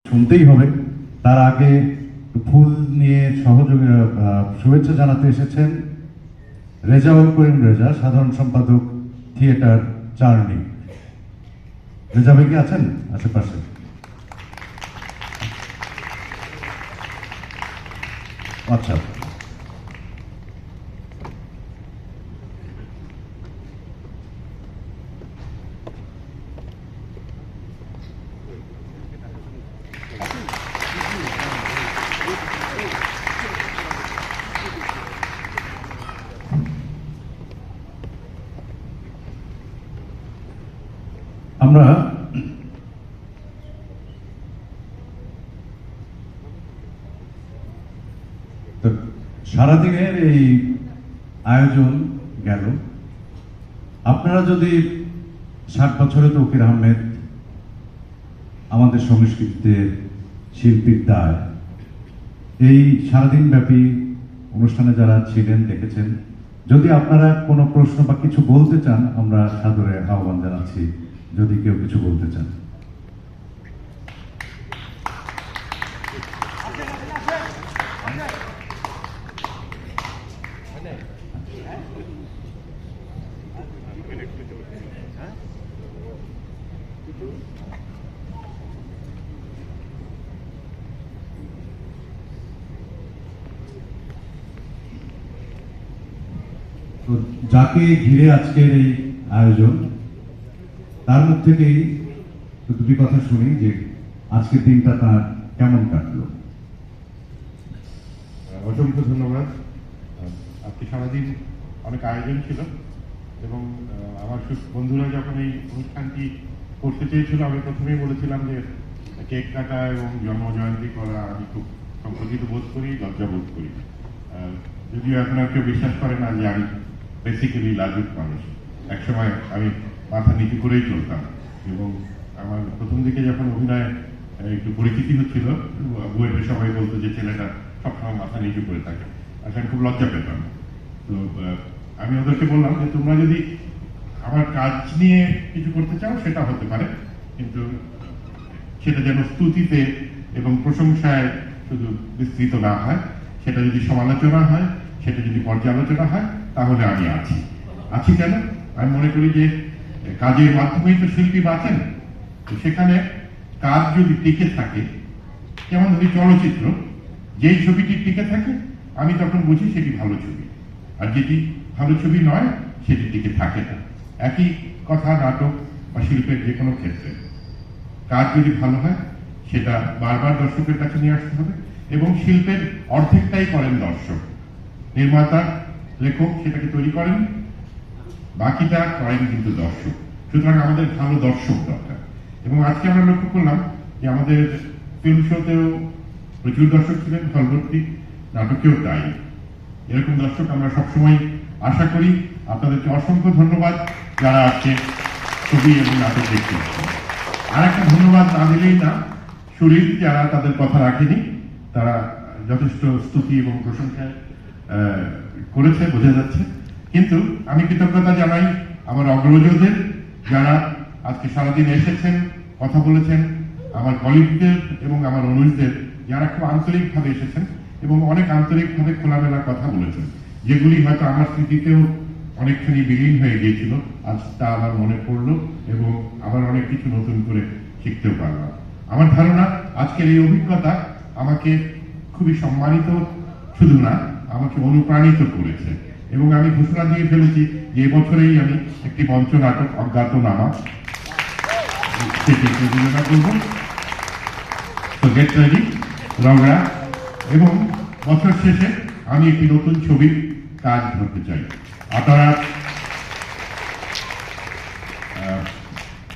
শুনতেই হবে। তার আগে ফুল নিয়ে শুভেচ্ছা জানাতে এসেছেন রেজাউল করিম রেজা, সাধারণ সম্পাদক থিয়েটার চার্নি। রেজা ভাই কি আছেন আশেপাশে? আচ্ছা, আমরা সারাদিনের এই আয়োজন গেল। আপনারা যদি 60 বছরে তৌকির আহমেদ আমাদের সংস্কৃতিতে শিল্পীর দায়, এই সারাদিন ব্যাপী অনুষ্ঠানে যারা ছিলেন দেখেছেন, যদি আপনারা কোনো প্রশ্ন বা কিছু বলতে চান, আমরা সাদরে আহ্বান জানাচ্ছি যদি কেউ কিছু বলতে চান। তো যাকে ঘিরে আজকের এই আয়োজন, তার মুখ থেকেই দুটি কথা শুনি যে আজকের দিনটা তার কেমন কাটলো। অসংখ্য ধন্যবাদ। আজকে সারাদিন অনেক আয়োজন ছিল এবং আমার বন্ধুরা যখন এই অনুষ্ঠানটি করতে চেয়েছিল, আমি প্রথমেই বলেছিলাম যে কেক কাটা এবং জন্মজয়ন্তী করা আমি খুব সংকুচিত বোধ করি, লজ্জা বোধ করি। যদিও এখন আর কেউ বিশ্বাস করে না যে আমি বেসিক্যালি লাজুক মানুষ। একসময় আমি মাথা নিচু করেই চলতাম এবং আমার প্রথম দিকে যখন অভিনয় একটু পরিচিতি হচ্ছিল, বইয়ের সবাই বলতো যে ছেলেটা সবসময় মাথা নিচু করে থাকে, আর আমি খুব লজ্জা পেতাম। তো আমি ওদেরকে বললাম যে তোমরা যদি আমার কাজ নিয়ে কিছু করতে চাও সেটা হতে পারে, কিন্তু সেটা যেন স্তুতিতে এবং প্রশংসায় শুধু বিস্তৃত না হয়, সেটা যদি সমালোচনা হয়, সেটা যদি পর্যালোচনা হয়, তাহলে আমি আছি কেন? আমি মনে করি যে কাজের মাধ্যমেই তো শিল্পী বাঁচেন। তো সেখানে কাজ যদি টিকে থাকে, যেমন ধরি চলচ্চিত্র, যেই ছবিটি টিকে থাকে আমি তখন বুঝি সেটি ভালো ছবি, আর যেটি ভালো ছবি নয় সেটি টিকে থাকে না। একই কথা নাটক বা শিল্পের যে কোনো ক্ষেত্রে কাজ যদি ভালো হয় সেটা বারবার দর্শকের কাছে নিয়ে আসতে হবে, এবং শিল্পের অর্ধেকটাই করেন দর্শক। নির্মাতা, লেখক সেটাকে তৈরি করেন, বাকিটা করেন কিন্তু দর্শক। সুতরাং আমাদের ভালো দর্শক দরকার। এবং আজকে আমরা লক্ষ্য করলাম যে আমাদের ফিল্ম শোতেও প্রচুর দর্শক ছিলেন, হলভর্তি, নাটকেও তাই। এরকম দর্শক আমরা সবসময় আশা করি। আপনাদেরকে অসংখ্য ধন্যবাদ যারা আজকে ছবি এবং নাটক দেখতে। আর একটা ধন্যবাদ না দিলেই না, সুরিল যারা তাদের কথা রাখেনি, তারা যথেষ্ট স্তুতি এবং প্রশংসা করেছে, বোঝা যাচ্ছে। কিন্তু আমি কৃতজ্ঞতা জানাই আমার অগ্রজদের, যারা আজকে সারাদিন এসেছেন, কথা বলেছেন, আমার কলিগদের এবং আমার অনুজদের, যারা খুব আন্তরিকভাবে এসেছেন এবং অনেক আন্তরিকভাবে খোলামেলা কথা বলেছেন, যেগুলি হয়তো আমার স্মৃতিতেও অনেকখানি বিলীন হয়ে গিয়েছিল। আজ তা আমার মনে পড়লো এবং আবার অনেক কিছু নতুন করে শিখতেও পারলাম। আমার ধারণা আজকের এই অভিজ্ঞতা আমাকে খুবই সম্মানিত শুধু না, আমাকে অনুপ্রাণিত করেছে। এবং আমি ঘোষণা দিয়ে ফেলেছি যে এবছরেই আমি একটি মঞ্চ নাটক অজ্ঞাতনামা সেটি প্রযোজনা করব। তো গেট রেডি, রংরা। এবং বছর শেষে আমি একটি নতুন ছবির কাজ ধরতে চাই। আপনারা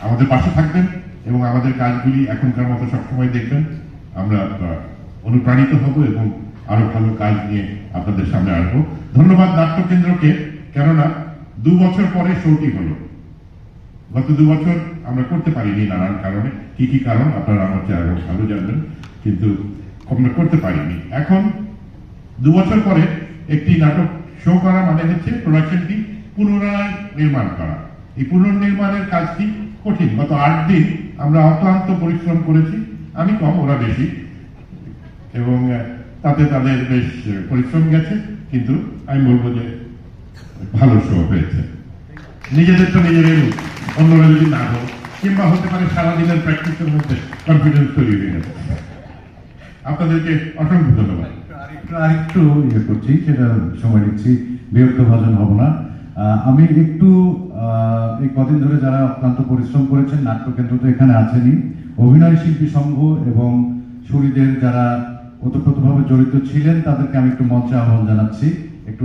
আমাদের পাশে থাকবেন এবং আমাদের কাজগুলি এখনকার মতো সবসময় দেখবেন। আমরা অনুপ্রাণিত হব এবং আরো ভালো কাজ নিয়ে আপনাদের সামনে আসবো। ধন্যবাদ নাট্যকেন্দ্রকে, কেননা 2 বছর পরে শোটি হলো। গত 2 বছর আমরা করতে পারিনি নানান কারণে, কি কারণ আপনারা আমার চেয়ে আরো ভালো জানবেন, কিন্তু আমরা করতে পারিনি। এখন 2 বছর পরে একটি নাটক শো করা মানে হচ্ছে প্রোডাকশনটি পুনরায় নির্মাণ করা। এই পুনর্নির্মাণের কাজটি কঠিন। গত 8 দিন আমরা অক্লান্ত পরিশ্রম করেছি আমি কম, ওরা বেশি, এবং তাতে তাদের বেশ পরিশ্রম গেছে, কিন্তু আমি বলবো যে ভালো শো হয়েছে। নিজেদের তো নিজেরাই, অন্যরা যদি না হোক, কিংবা হতে পারে সারাদিনের প্র্যাকটিসের মধ্যে কনফিডেন্স তৈরি হয়ে গেছে। আপনাদেরকে অসংখ্য ধন্যবাদ। আরেকটু ইয়ে করছি, সেটা সময় নিচ্ছি, বিরক্ত ভাজন হব না। আমি একটু এই কদিন ধরে যারা অক্লান্ত পরিশ্রম করেছেন, নাট্যকেন্দ্র তো এখানে আছেনই, অভিনয় শিল্পী সংঘ এবং সুরীদের যারা ওতপ্রোতভাবে জড়িত ছিলেন, তাদেরকে আমি একটু মঞ্চে আহ্বান জানাচ্ছি। একটু